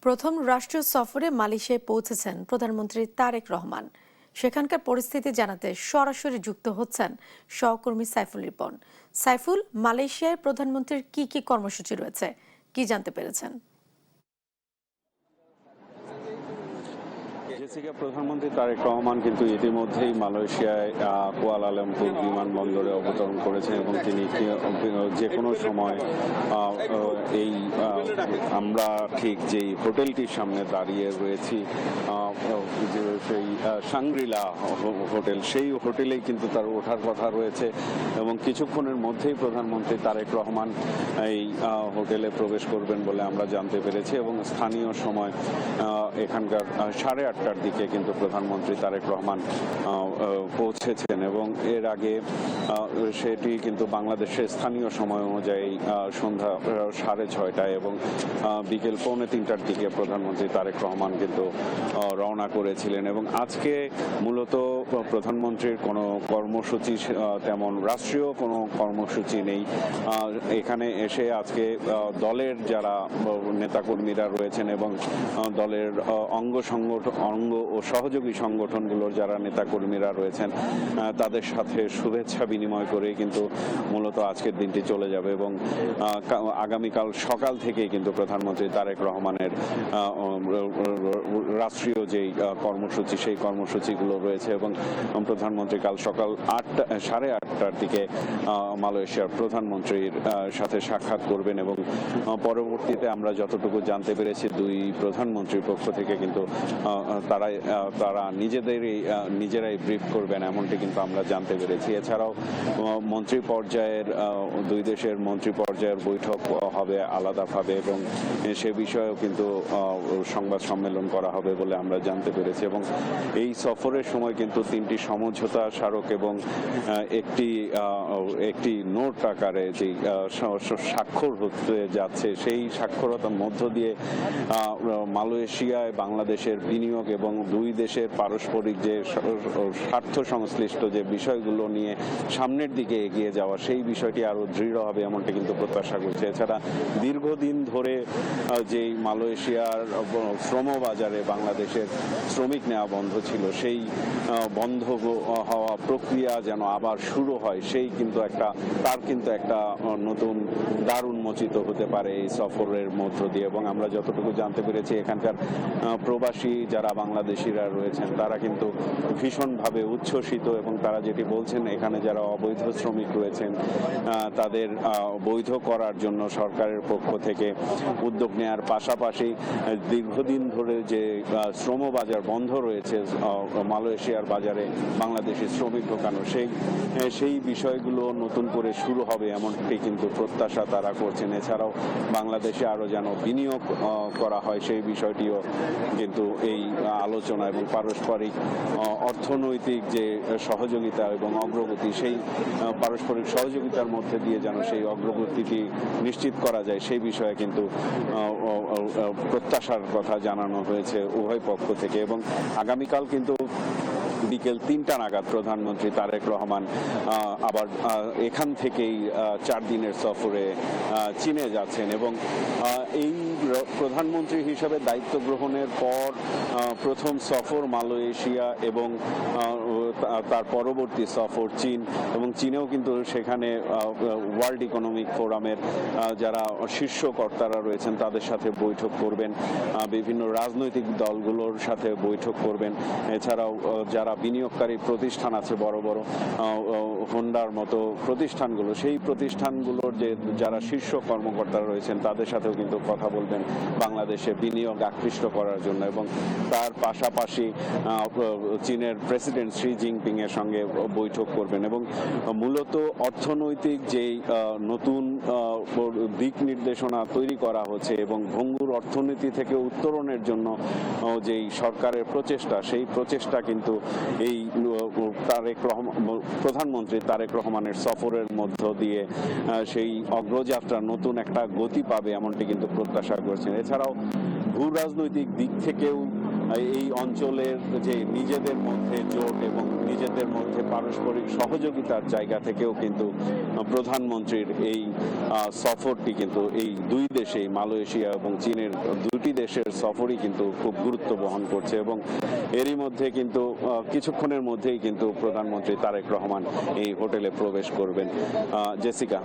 প্রথম রাষ্ট্রীয় সফরে মালয়েশিয়ায় পৌঁছেছেন প্রধানমন্ত্রী তারেক রহমান। সেখানকার পরিস্থিতি জানাতে সরাসরি যুক্ত হচ্ছেন সহকর্মী সাইফুল রিপন। সাইফুল, মালয়েশিয়ায় প্রধানমন্ত্রীর কি কি কর্মসূচি রয়েছে, কি জানতে পেরেছেন? জেসিকা, প্রধানমন্ত্রী তারেক রহমান কিন্তু ইতিমধ্যেই মালয়েশিয়ায় কুয়ালালামপুর বিমানবন্দরে অবতরণ করেছেন এবং তিনি যে কোনো সময় এই আমরা ঠিক যেই হোটেলটির সামনে দাঁড়িয়ে রয়েছি, সেই সাংগ্রিলা হোটেল, সেই হোটেলেই কিন্তু তার ওঠার কথা রয়েছে এবং কিছুক্ষণের মধ্যেই প্রধানমন্ত্রী তারেক রহমান এই হোটেলে প্রবেশ করবেন বলে আমরা জানতে পেরেছি এবং স্থানীয় সময় এখানকার 8:30টার দিকে কিন্তু প্রধানমন্ত্রী তারেক রহমান পৌঁছেছেন এবং এর আগে সেটি কিন্তু বাংলাদেশের স্থানীয় সময় অনুযায়ী সন্ধ্যা 6:30টায় এবং বিকেল 2:45টার দিকে প্রধানমন্ত্রী তারেক রহমান কিন্তু রওনা করেছিলেন এবং আজকে মূলত প্রধানমন্ত্রীর কোনো কর্মসূচি, তেমন রাষ্ট্রীয় কোনো কর্মসূচি নেই। এখানে এসে আজকে দলের যারা নেতাকর্মীরা রয়েছেন এবং দলের অঙ্গ ও সহযোগী সংগঠনগুলোর যারা নেতাকর্মীরা রয়েছেন তাদের সাথে শুভেচ্ছা বিনিময় করে কিন্তু মূলত আজকের দিনটি চলে যাবে এবং আগামীকাল সকাল থেকেই কিন্তু প্রধানমন্ত্রী তারেক রহমানের রাষ্ট্রীয় যেই কর্মসূচি, সেই কর্মসূচিগুলো রয়েছে এবং প্রধানমন্ত্রী কাল সকাল 8:30টার দিকে মালয়েশিয়ার প্রধানমন্ত্রীর সাথে সাক্ষাৎ করবেন এবং পরবর্তীতে আমরা যতটুকু জানতে পেরেছি দুই প্রধানমন্ত্রীর পক্ষ থেকে কিন্তু তারা নিজেরাই ব্রিফ করবেন, এমনটি কিন্তু আমরা জানতে পেরেছি। এছাড়াও মন্ত্রী পর্যায়ের দুই দেশের মন্ত্রী পর্যায়ের বৈঠক হবে আলাদাভাবে এবং সে বিষয়েও কিন্তু সংবাদ সম্মেলন করা হবে বলে আমরা জানতে পেরেছি এবং এই সফরের সময় কিন্তু 3টি সমঝোতা স্মারক এবং একটি নোট আকারে যে স্বাক্ষর হতে যাচ্ছে, সেই স্বাক্ষরতার মধ্য দিয়ে মালয়েশিয়ায় বাংলাদেশের বিনিয়োগ এবং দুই দেশের পারস্পরিক যে স্বার্থ সংশ্লিষ্ট যে বিষয়গুলো নিয়ে সামনের দিকে এগিয়ে যাওয়া, সেই বিষয়টি আরো দৃঢ় হবে এমনটি কিন্তু প্রত্যাশা করছে। এছাড়া দীর্ঘদিন ধরে যেই মালয়েশিয়ার শ্রম বাজারে বাংলাদেশের শ্রমিক নেওয়া বন্ধ ছিল, সেই বন্ধ হওয়া প্রক্রিয়া যেন আবার শুরু হয়, সেই কিন্তু একটা নতুন দ্বার উন্মোচিত হতে পারে এই সফরের মধ্য দিয়ে এবং আমরা যতটুকু জানতে পেরেছি এখানকার প্রবাসী যারা বাংলাদেশিরা রয়েছেন তারা কিন্তু ভীষণভাবে উচ্ছ্বসিত এবং তারা যেটি বলছেন, এখানে যারা অবৈধ শ্রমিক রয়েছেন তাদের বৈধ করার জন্য সরকারের পক্ষ থেকে উদ্যোগ নেওয়ার পাশাপাশি দীর্ঘদিন ধরে যে শ্রম বাজার বন্ধ রয়েছে মালয়েশিয়ার বাজারে বাংলাদেশি শ্রমিক ঢোকানো, সেই বিষয়গুলো নতুন করে শুরু হবে এমনটি কিন্তু প্রত্যাশা তারা করছেন। এছাড়াও বাংলাদেশে আরো যেন বিনিয়োগ করা হয়, সেই বিষয়টিও কিন্তু এই আলোচনা এবং পারস্পরিক অর্থনৈতিক যে সহযোগিতা এবং অগ্রগতি, সেই পারস্পরিক সহযোগিতার মধ্যে দিয়ে যেন সেই অগ্রগতিটি নিশ্চিত করা যায়, সেই বিষয়ে কিন্তু প্রত্যাশার কথা জানানো হয়েছে উভয় পক্ষ থেকে এবং আগামীকাল কিন্তু বিকেল 3টা নাগাদ প্রধানমন্ত্রী তারেক রহমান আবার এখান থেকেই 4 দিনের সফরে চীনে যাচ্ছেন এবং এই প্রধানমন্ত্রী হিসেবে দায়িত্ব গ্রহণের পর প্রথম সফর মালয়েশিয়া এবং তার পরবর্তী সফর চীন এবং চীনেও কিন্তু সেখানে ওয়ার্ল্ড ইকোনমিক ফোরামের যারা শীর্ষ কর্তারা রয়েছেন তাদের সাথে বৈঠক করবেন, বিভিন্ন রাজনৈতিক দলগুলোর সাথে বৈঠক করবেন। এছাড়াও যারা বিনিয়োগকারী প্রতিষ্ঠান আছে বড় বড় হোন্ডার মতো প্রতিষ্ঠানগুলো, সেই প্রতিষ্ঠানগুলোর যারা শীর্ষ কর্মকর্তারা রয়েছেন তাদের সাথেও কিন্তু কথা বলবেন বাংলাদেশে বিনিয়োগ আকৃষ্ট করার জন্য এবং তার পাশাপাশি চীনের প্রেসিডেন্ট শি জিনপিং এর সঙ্গে বৈঠক করবেন এবং মূলত অর্থনৈতিক যেই নতুন দিক নির্দেশনা তৈরি করা হচ্ছে এবং ভঙ্গুর অর্থনীতি থেকে উত্তরণের জন্য যেই সরকারের প্রচেষ্টা, সেই প্রচেষ্টা কিন্তু এই প্রধানমন্ত্রী তারেক রহমানের সফরের মধ্য দিয়ে সেই অগ্রযাত্রা নতুন একটা গতি পাবে এমনটি কিন্তু প্রত্যাশা করছেন। এছাড়াও ভূ রাজনৈতিক দিক থেকেও এই অঞ্চলের যে নিজেদের মধ্যে জোট এবং নিজেদের মধ্যে পারস্পরিক সহযোগিতার জায়গা থেকেও কিন্তু প্রধানমন্ত্রীর এই সফরটি কিন্তু এই দুই দেশেই মালয়েশিয়া এবং চীনের দুটি দেশের সফরই কিন্তু খুব গুরুত্ব বহন করছে এবং এরই মধ্যে কিন্তু কিছুক্ষণের মধ্যেই কিন্তু প্রধানমন্ত্রী তারেক রহমান এই হোটেলে প্রবেশ করবেন। জেসিকা।